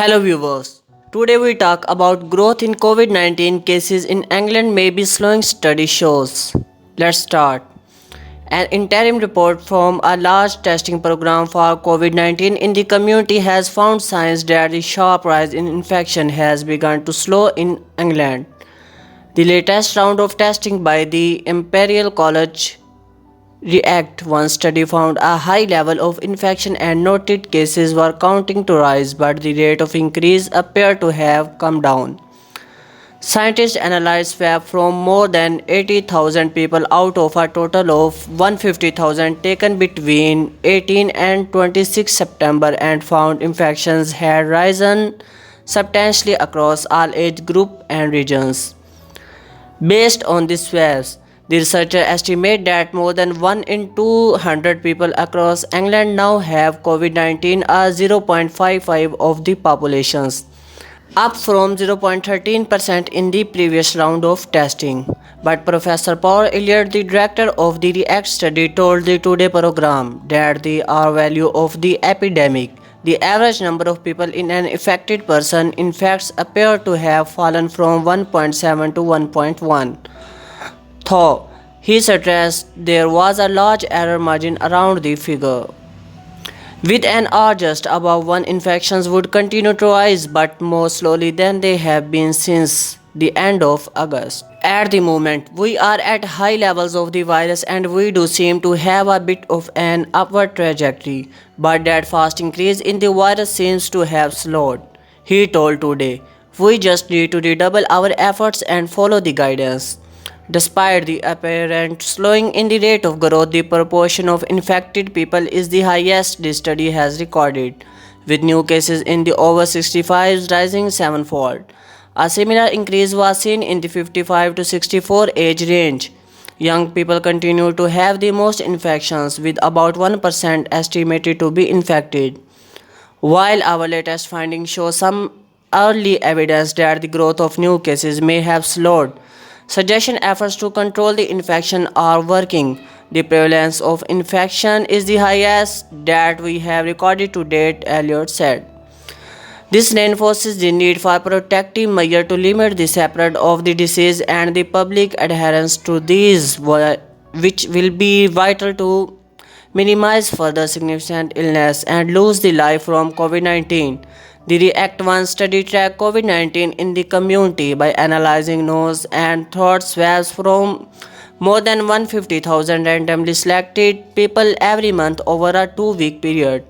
Hello viewers. Today we talk about growth in COVID-19 cases in England may be slowing, study shows. Let's start. An interim report from a large testing program for COVID-19 in the community has found signs that the sharp rise in infection has begun to slow in England. The latest round of testing by the Imperial College React one study found a high level of infection and noted cases were counting to rise, but the rate of increase appeared to have come down. Scientists analyzed swab from more than 80,000 people out of a total of 150,000 taken between 18 and 26 September and found infections had risen substantially across all age groups and regions. Based on these swabs, the researchers estimate that more than 1 in 200 people across England now have COVID-19, a 0.55 of the populations, up from 0.13% in the previous round of testing. But Professor Paul Elliott, the director of the REACT study, told the Today program that the R-value of the epidemic, the average number of people in an affected person infects, appeared to have fallen from 1.7 to 1.1. Though he stressed there was a large error margin around the figure. With an R just above 1, infections would continue to rise, but more slowly than they have been since the end of August. At the moment, we are at high levels of the virus and we do seem to have a bit of an upward trajectory, but that fast increase in the virus seems to have slowed, he told Today. We just need to redouble our efforts and follow the guidance. Despite the apparent slowing in the rate of growth, the proportion of infected people is the highest the study has recorded, with new cases in the over 65s rising sevenfold. A similar increase was seen in the 55 to 64 age range. Young people continue to have the most infections, with about 1% estimated to be infected. While our latest findings show some early evidence that the growth of new cases may have slowed, suggestion efforts to control the infection are working. The prevalence of infection is the highest that we have recorded to date, Elliott said. This reinforces the need for protective measures to limit the spread of the disease and the public adherence to these, which will be vital to minimize further significant illness and lose the life from COVID-19. The REACT-1 study tracked COVID-19 in the community by analyzing nose and throat swabs from more than 150,000 randomly selected people every month over a 2-week period.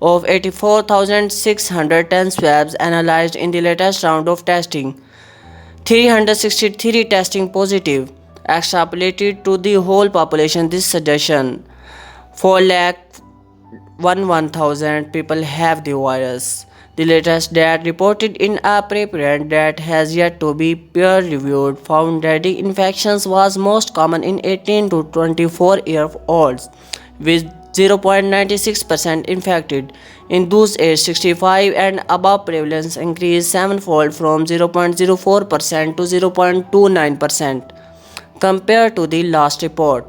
Of 84,610 swabs analyzed in the latest round of testing, 363 testing positive. Extrapolated to the whole population, this suggestion 4,11,000 people have the virus. The latest data reported in a preprint that has yet to be peer-reviewed found that the infections was most common in 18 to 24-year-olds, with 0.96% infected. In those aged 65 and above, prevalence increased sevenfold from 0.04% to 0.29% compared to the last report.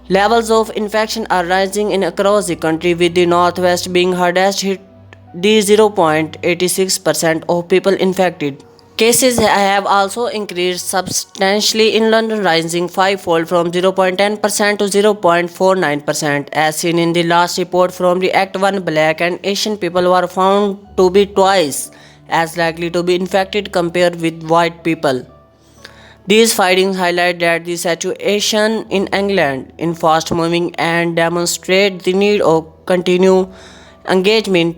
Levels of infection are rising in across the country, with the northwest being hardest hit, the 0.86% of people infected. Cases have also increased substantially in London, rising fivefold from 0.10% to 0.49%. As seen in the last report from REACT-1, Black and Asian people were found to be twice as likely to be infected compared with white people. These findings highlight that the situation in England is fast moving and demonstrate the need of continued engagement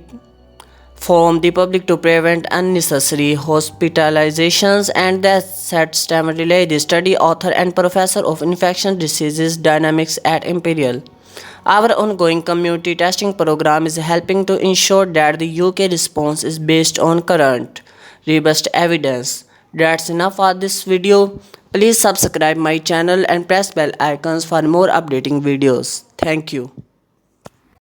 from the public to prevent unnecessary hospitalizations and deaths, said Stammer Delay, the study author and professor of infectious diseases dynamics at Imperial. Our ongoing community testing program is helping to ensure that the UK response is based on current, robust evidence. That's enough for this video. Please subscribe my channel and press bell icons for more updating videos. Thank you.